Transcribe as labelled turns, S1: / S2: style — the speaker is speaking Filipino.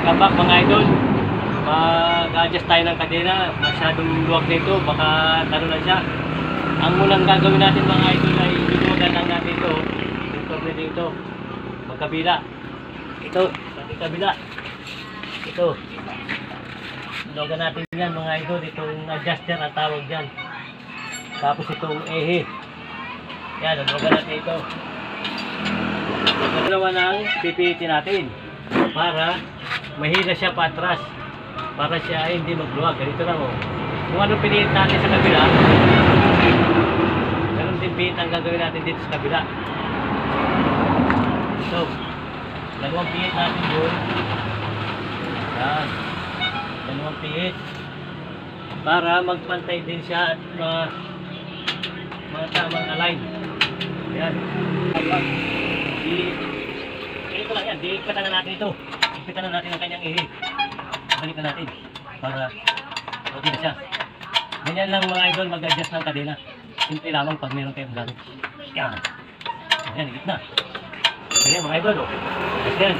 S1: Welcome back mga idol. Mag-adjust tayo ng kadena. Masyadong luwag nito. Baka talo na siya. Ang munang gagawin natin mga idol ay luluwagan lang natin ito. Ito pwede ito. Magkabila. Ito. Magkabila. Ito. Luluwagan natin yan mga idol. Itong adjuster ang tawag dyan. Tapos itong ehe. Yan. Luluwagan natin ito. Dalawa ng pipitin natin. Para mahila siya patras. Para siya ay hindi magluwag. Ganito lang oh. Kung ano pinilit natin sa kabila, ganun din pihit ang gagawin natin dito sa kabila. So, dalawang pihit natin doon. Yan. Dalawang pihit. Para magpantay din siya at mga tamang align. Yan. Ganito lang yan. Diikpatan na natin ito. Ikpitan na natin ang kanyang ihi. Balik na natin para okay na siya. Ganyan lang mga idol mag-adjust ng kadena. Simple lamang pag meron kayong gamit. Yan. Yan, higit na. Ganyan mga idol. Yan.